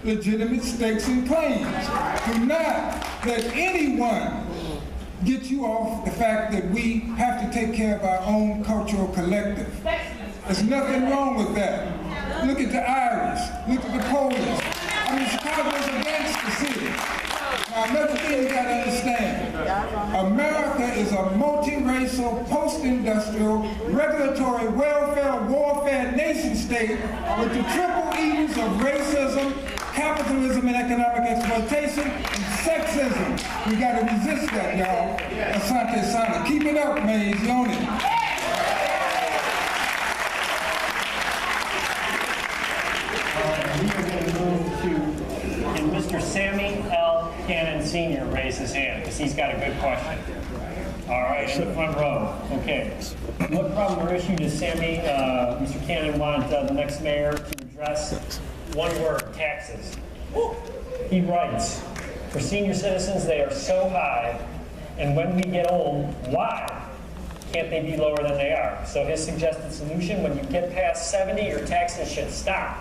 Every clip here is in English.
legitimate stakes and claims. Do not let anyone get you off the fact that we have to take care of our own cultural collective. There's nothing wrong with that. Look at the Irish, look at the Polish. I mean, Chicago's a gangster city. Now, another thing you gotta understand, America is a multiracial, post-industrial, regulatory, welfare, warfare nation state with the triple evils of racism, capitalism and economic exploitation, and sexism. We gotta resist that, y'all. Asante Sana. Keep it up, Mays. You own it. We are going to move to, can Mr. Sammy L. Cannon Sr. raise his hand, because he's got a good question. All right, in the front row. Okay. What problem or issue does Mr. Cannon want the next mayor to address? One word, taxes. He writes, for senior citizens, they are so high, and when we get old, why can't they be lower than they are? So his suggested solution, when you get past 70, your taxes should stop.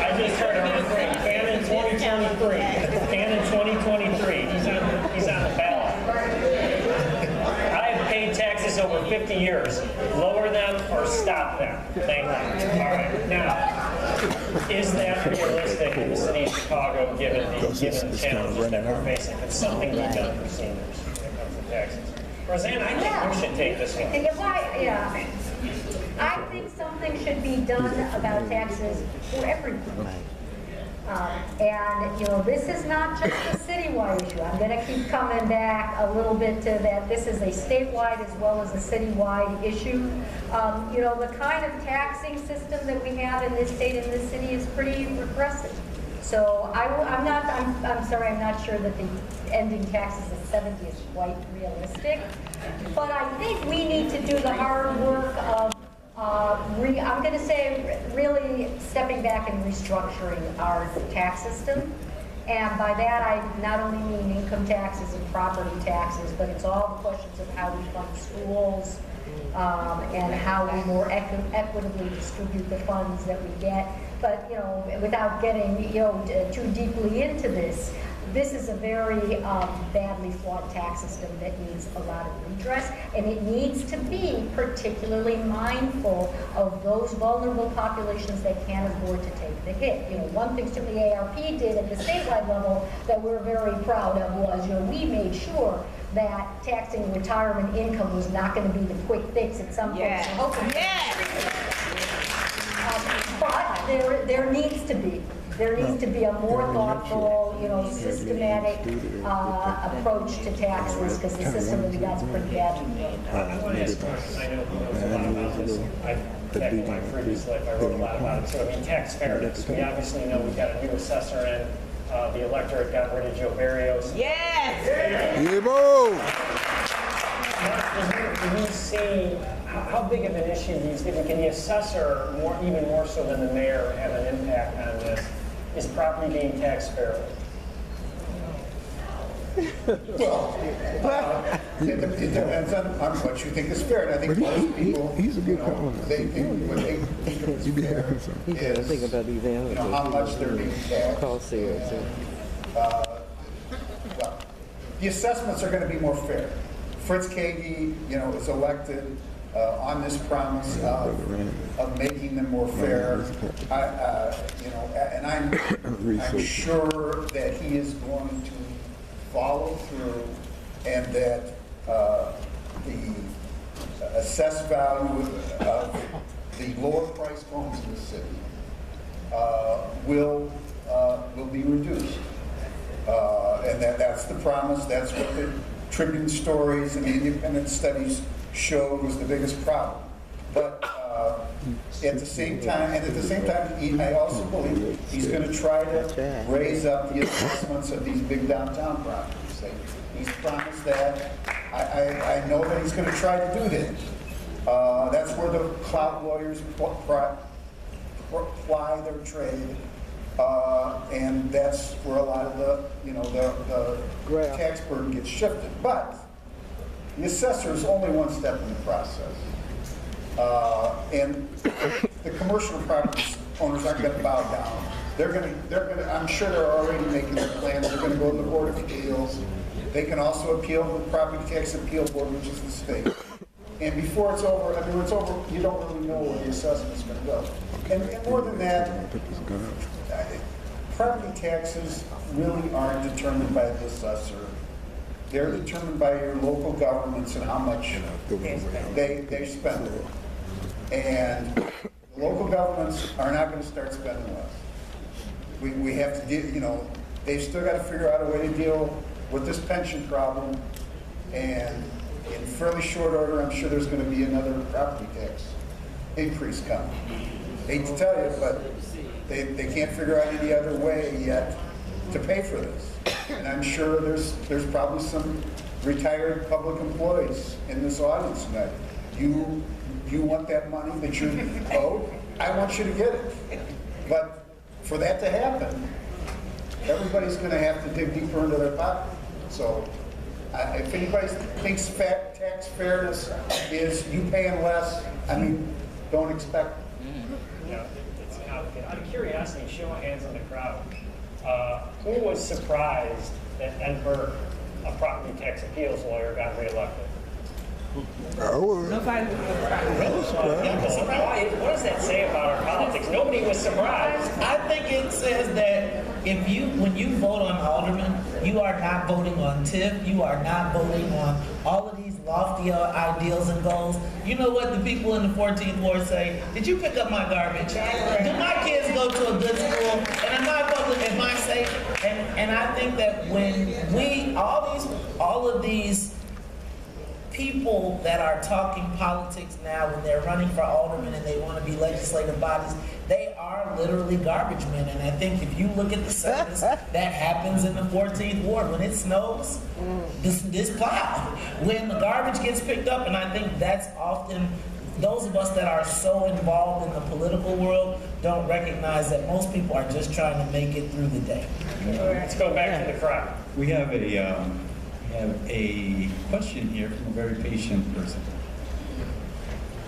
I just heard him refrain. Cannon 2023. Cannon 2023. He's on the ballot. I have paid taxes over 50 years. Lower them or stop them. Thank you. All right. Now, is that realistic in the city of Chicago, given the challenges that we're facing? It's something we've done for seniors when it comes to taxes. Roseanne, I think you should take this one. I think something should be done about taxes for everyone. And, this is not just a citywide issue. I'm going to keep coming back a little bit to that. This is a statewide as well as a citywide issue. The kind of taxing system that we have in this state and this city is pretty regressive. So I'm sorry, I'm not sure that the ending taxes at 70 is quite realistic. But I think we need to do the hard work of I'm going to say really stepping back and restructuring our tax system. And by that, I not only mean income taxes and property taxes, but it's all the questions of how we fund schools and how we more equitably distribute the funds that we get. But, without getting, too deeply into this, this is a very badly flawed tax system that needs a lot of redress, and it needs to be particularly mindful of those vulnerable populations that can't afford to take the hit. One thing certainly ARP did at the statewide level that we're very proud of was, we made sure that taxing retirement income was not going to be the quick fix at some point. But there needs to be. There needs to be a more thoughtful, systematic approach to taxes, because the system that we got is pretty bad. I want to ask because I know he knows a lot about this. Back in my previous life, I wrote a lot about it. So, tax fairness. We obviously know we got a new assessor in. The electorate got rid of Joe Barrios. Yes! Do you see how big of an issue do you see? Can the assessor, even more so than the mayor, have an impact on this? Is property being taxed fairly? Well, it depends on what you think is fair. And I think most people, he's a good they think what they think of is fair is, how much they're being taxed. Well, the assessments are going to be more fair. Fritz Kagi, is elected on this promise of making them more fair. And I'm sure that he is going to follow through, and that the assessed value of the lower priced homes in the city will be reduced. And that's the promise. That's what the Tribune stories and the independent studies showed was the biggest problem. But at the same time, I also believe he's going to try to raise up the assessments of these big downtown properties. He's promised that. I know that he's going to try to do that. That's where the clout lawyers ply their trade. And that's where a lot of the tax burden gets shifted. But the assessor is only one step in the process. And the commercial property owners aren't going to bow down. They're going to, I'm sure they're already making their plans. They're going to go to the Board of Appeals. They can also appeal to the Property Tax Appeal Board, which is the state. And before it's over, I mean, when it's over, you don't really know where the assessment's going to go. And more than that, property taxes really aren't determined by the assessor. They're determined by your local governments and how much they spend. And the local governments are not going to start spending less. We have to deal, they've still got to figure out a way to deal with this pension problem. And in fairly short order, I'm sure there's going to be another property tax increase coming. Hate to tell you, but they can't figure out any other way yet to pay for this. And I'm sure there's probably some retired public employees in this audience tonight. You want that money that you owe? I want you to get it. But for that to happen, everybody's going to have to dig deeper into their pocket. So if anybody thinks tax fairness is you paying less, I mean, don't expect it. Out of curiosity, show of hands in the crowd. Who was surprised that Ed Burke, a property tax appeals lawyer, got reelected? Nobody was surprised. What does that say about our politics? Nobody was surprised. I think it says that when you vote on alderman, you are not voting on TIF, you are not voting on all of these lofty ideals and goals. You know what the people in the 14th Ward say? Did you pick up my garbage? Do my kids go to a good school? And am I safe? And I think that when all of these people that are talking politics now, when they're running for aldermen and they want to be legislative bodies, they are literally garbage men. And I think if you look at the service that happens in the 14th Ward, when it snows, this plow, when the garbage gets picked up, and I think that's often those of us that are so involved in the political world don't recognize that most people are just trying to make it through the day. Let's go back to the crowd. We have a question here from a very patient person.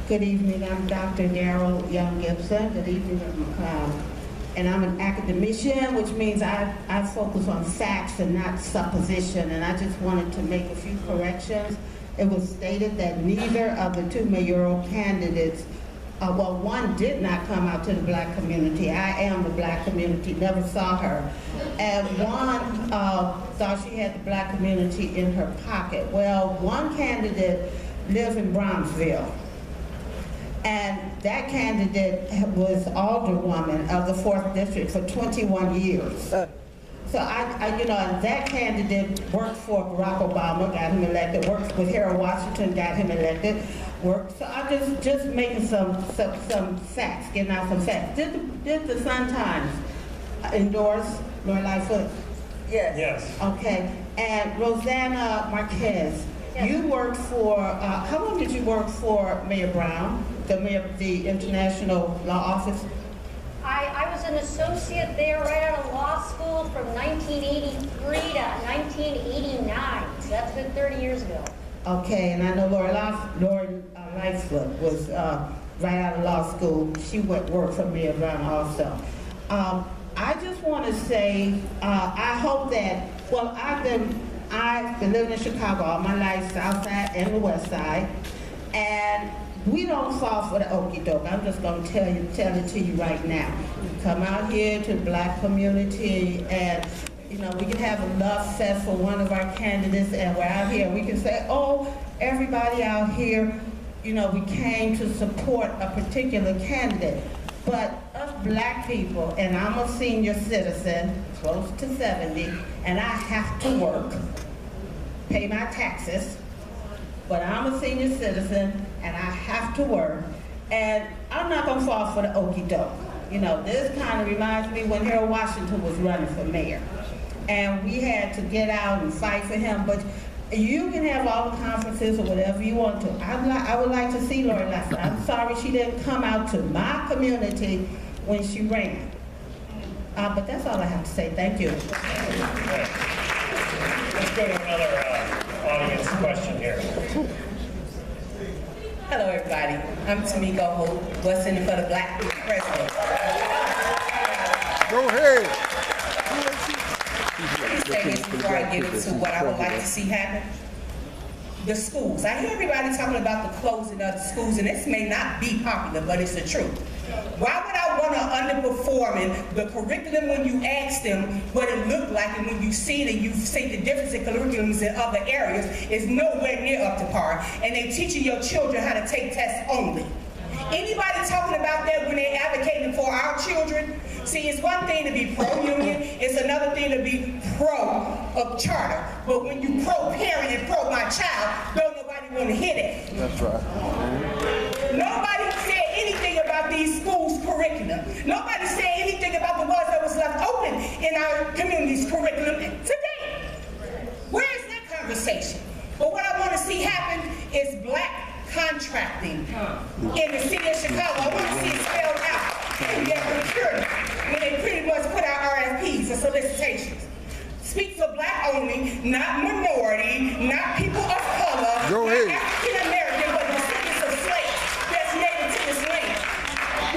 Good evening, I'm Dr. Daryl Young Gibson. Good evening, and I'm an academician, which means I focus on facts and not supposition, and I just wanted to make a few corrections. It was stated that neither of the two mayoral candidates, well, one did not come out to the black community. I am the black community, never saw her. And one thought she had the black community in her pocket. Well, one candidate lives in Brownsville. And that candidate was alderwoman of the 4th District for 21 years. So and that candidate worked for Barack Obama, got him elected, worked with Harold Washington, got him elected, so I'm just making some facts, getting out some facts. Did the Sun-Times endorse Lori Lightfoot? Yes. Yes. Okay, and Rosanna Marquez, you worked for, how long did you work for Mayor Brown, the International Law Office? I was an associate there right out of law school from 1983 to 1989. So that's been 30 years ago. Okay, and I know Lori Lightfoot was right out of law school. She worked for Mayor Brown also. I just want to say, I hope that, well, I've been living in Chicago all my life, South Side and the West Side, and we don't fall for the okie doke. I'm just going to tell it to you right now. We come out here to the black community, and we can have a love fest for one of our candidates, and we're out here. We can say, oh, everybody out here, we came to support a particular candidate. But us black people, and I'm a senior citizen, close to 70, and I have to work, pay my taxes, but I'm a senior citizen, and I have to work, and I'm not going to fall for the okie doke. This kind of reminds me when Harold Washington was running for mayor, and we had to get out and fight for him, but you can have all the conferences or whatever you want to. I would like to see Lori Lightfoot. I'm sorry she didn't come out to my community when she ran. But that's all I have to say. Thank you. Okay. Let's go to another audience question here. Hello, everybody. I'm Tamika Holt, West Indian for the Black Youth President. Go ahead. Let me say this before I get into what I would like to see happen. The schools. I hear everybody talking about the closing of the schools, and this may not be popular, but it's the truth. Why would I want to underperform the curriculum when you ask them what it looked like, and when you see it and you see the difference in curriculums in other areas is nowhere near up to par, and they're teaching your children how to take tests only. Anybody talking about that when they're advocating for our children? See, it's one thing to be pro-union, it's another thing to be pro-charter. But when you pro-parent and pro-my child, don't nobody want to hear that. That's right. Nobody said anything about these schools' curriculum. Nobody said anything about the ones that was left open in our community's curriculum today. Where is that conversation? But what I want to see happen is black contracting in the city of Chicago. I want to see it spelled out in their procurement when they pretty much put out RFPs and solicitations. Speak for black only, not minority, not people of color, Go not ahead. African American, but descendants of slaves that's native to this land.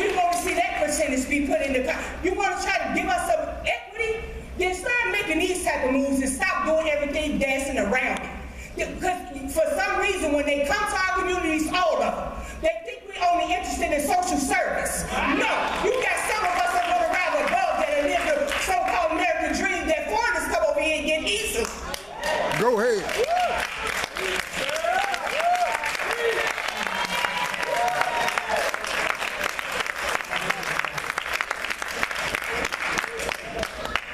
We want to see that percentage be put in the. You want to try to give us some equity? Then start making these type of moves and stop doing everything dancing around it. Because for some reason, when they come to our communities, all of them, they think we're only interested in social service. No, you got some of us that go around above that and live the so-called American dream that foreigners come over here and get easy. Go ahead.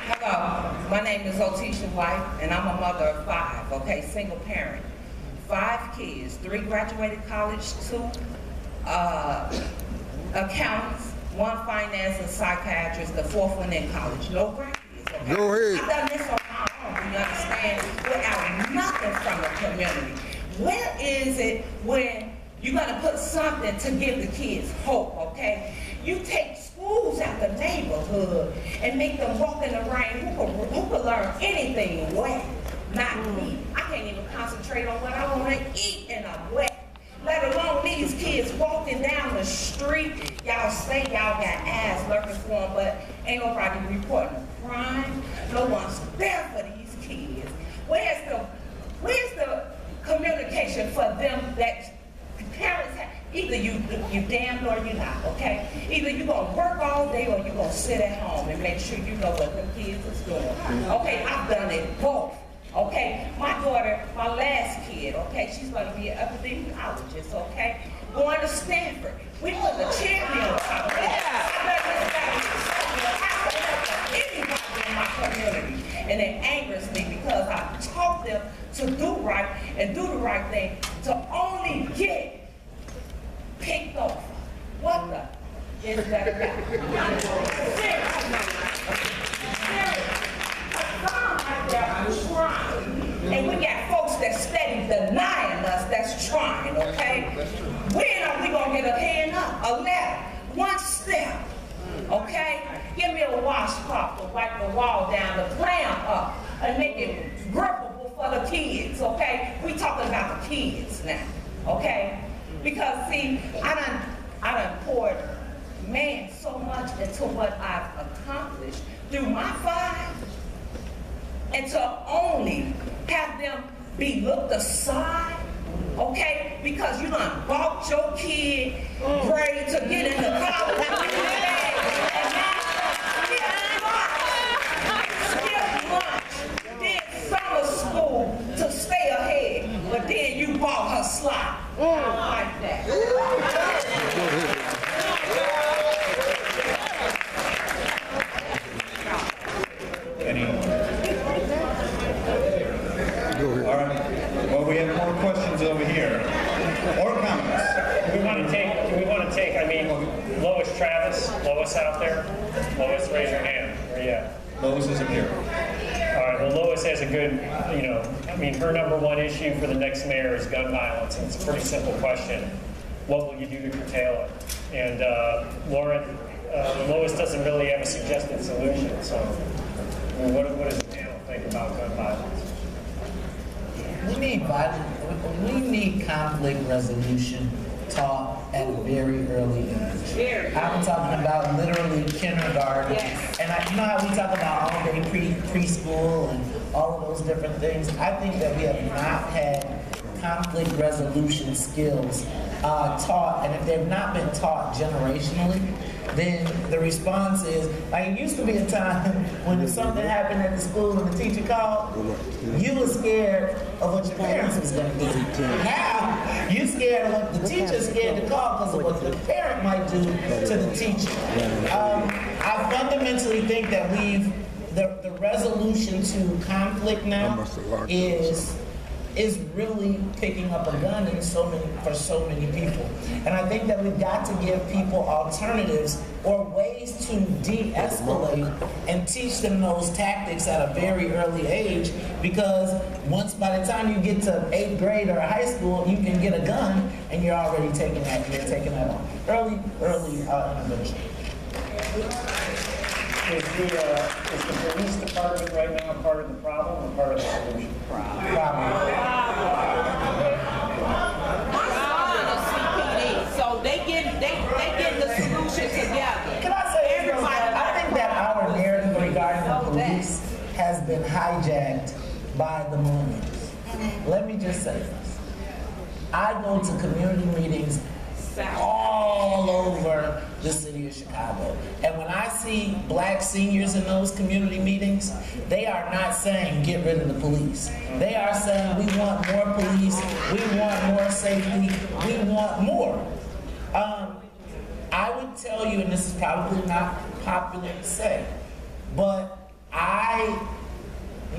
Hello, my name is Otisha White, and I'm a mother of 5, okay, single parent. 5 kids, 3 graduated college, 2 accountants, 1 finance and psychiatrist, the 4th one in college. No grandkids, okay? Go ahead. I've done this on my own, you understand? Without nothing from the community. Where is it when you're gonna put something to give the kids hope, okay? You take schools out the neighborhood and make them walk in the rain. Who could learn anything wet? Not me. I can't even concentrate on what I want to eat and I'm wet. Let alone these kids walking down the street. Y'all say y'all got eyes lurking for them, but ain't nobody reporting a crime. No one's there for these kids. Where's the communication for them that parents have? Either you damned or you're not, okay? Either you're gonna work all day or you're gonna sit at home and make sure you know what the kids is doing. Okay, I've done it both. Okay, my daughter, my last kid, okay, she's gonna be an epidemiologist, okay? Going to Stanford. We put the champion on top of that. Anybody in my community. And it angers me because I taught them to do right and do the right thing to only get picked off. What the is that about? And we got folks that steady denying us that's trying, okay? When are we gonna get a hand up, a letter, one step, okay? Give me a washcloth to wipe the wall down, to clam up, and make it grippable for the kids, okay? We talking about the kids now, okay? Because see, I done poured, man, so much into what I've accomplished through my 5, and to only have them be looked aside, okay? Because you done bought your kid grade to get into college, and now skip lunch, did summer school to stay ahead, but then you bought her slot. I don't like that. All right. Well, we have more questions over here. Or comments. Do we want to take, I mean, Lois Travis, Lois out there? Lois, raise your hand. Where you at? Lois is up here. All right, well, Lois has a good, I mean, her #1 issue for the next mayor is gun violence, and it's a pretty simple question. What will you do to curtail it? And Lauren, Lois doesn't really have a suggested solution, so I mean, what does the panel think about gun violence? We need conflict resolution taught at a very early age. I'm talking about literally kindergarten. Yes. And you know how we talk about all day preschool and all of those different things? I think that we have not had conflict resolution skills taught, and if they've not been taught generationally, then the response is, like it used to be a time when if something happened at the school and the teacher called, you were scared of what your parents was going to do. Now, you're scared of what the teacher's scared to call because of what the parent might do to the teacher. I fundamentally think that the resolution to conflict now is really picking up a gun for so many people. And I think that we've got to give people alternatives or ways to de-escalate and teach them those tactics at a very early age, because by the time you get to 8th grade or high school, you can get a gun and you're already taking that on. Early intervention. Is the police department right now part of the problem or part of the solution? So they get the solution together. Can I say everybody? I think that our narrative regarding the police has been hijacked by the millennials. Let me just say this. I go to community meetings all over the city of Chicago. And when I see black seniors in those community meetings, they are not saying get rid of the police. They are saying we want more police, we want more safety, we want more. I would tell you, and this is probably not popular to say, but I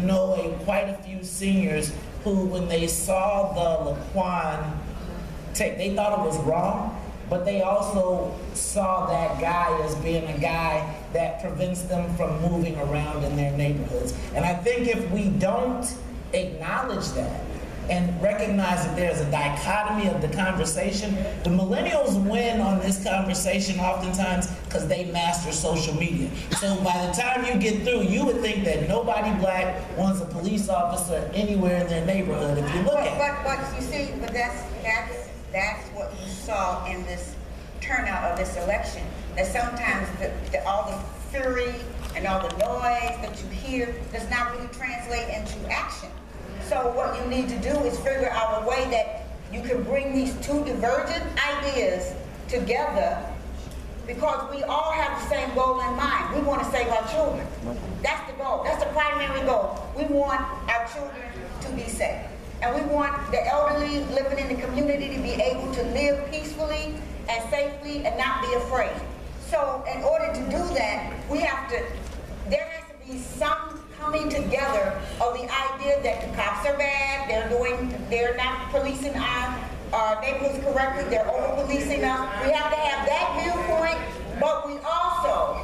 know quite a few seniors who, when they saw the Laquan tape, they thought it was wrong, but they also saw that guy as being a guy that prevents them from moving around in their neighborhoods. And I think if we don't acknowledge that and recognize that there's a dichotomy of the conversation, the millennials win on this conversation oftentimes because they master social media. So by the time you get through, you would think that nobody black wants a police officer anywhere in their neighborhood if you look at it. But you see, but that's what you saw in this turnout of this election. That sometimes all the fury and all the noise that you hear does not really translate into action. So what you need to do is figure out a way that you can bring these two divergent ideas together, because we all have the same goal in mind. We want to save our children. That's the goal. That's the primary goal. We want our children to be safe. And we want the elderly living in the community to be able to live peacefully and safely and not be afraid. So in order to do that, there has to be some coming together of the idea that the cops are bad, they're not policing our neighborhoods correctly, they're over-policing us. We have to have that viewpoint, but we also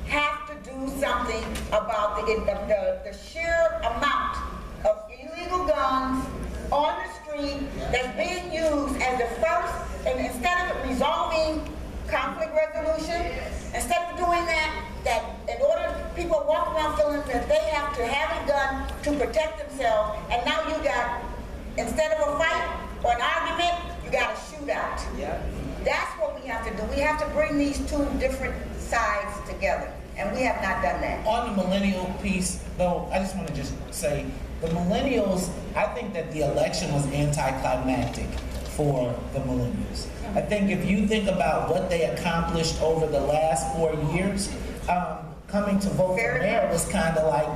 have to do something about the sheer amount of illegal guns on the street that's being used as the first, and instead of resolving conflict resolution, instead of doing that in order, people walk around feeling that they have to have a gun to protect themselves, and now you got, instead of a fight or an argument, you got a shootout. Yeah. That's what we have to do. We have to bring these two different sides together, and we have not done that. On the millennial piece, though, I just want to just say, the millennials, I think that the election was anticlimactic for the millennials. I think if you think about what they accomplished over the last 4 years, coming to vote for mayor was kind of like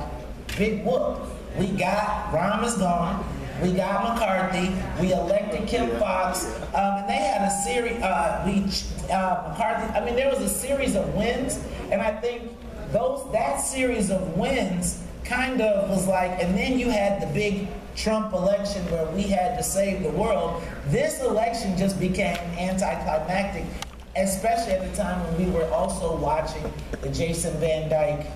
big whoop. We got, Rahm is gone, we got McCarthy, we elected Kim Foxx, and they had a series, McCarthy, I mean, there was a series of wins, and I think that series of wins kind of was like, and then you had the big Trump election where we had to save the world. This election just became anticlimactic, especially at the time when we were also watching the Jason Van Dyke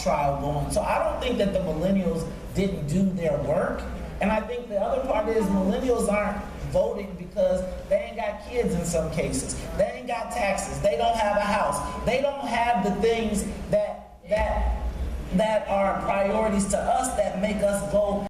trial going. So I don't think that the millennials didn't do their work. And I think the other part is millennials aren't voting because they ain't got kids in some cases. They ain't got taxes. They don't have a house. They don't have the things that are priorities to us that make us go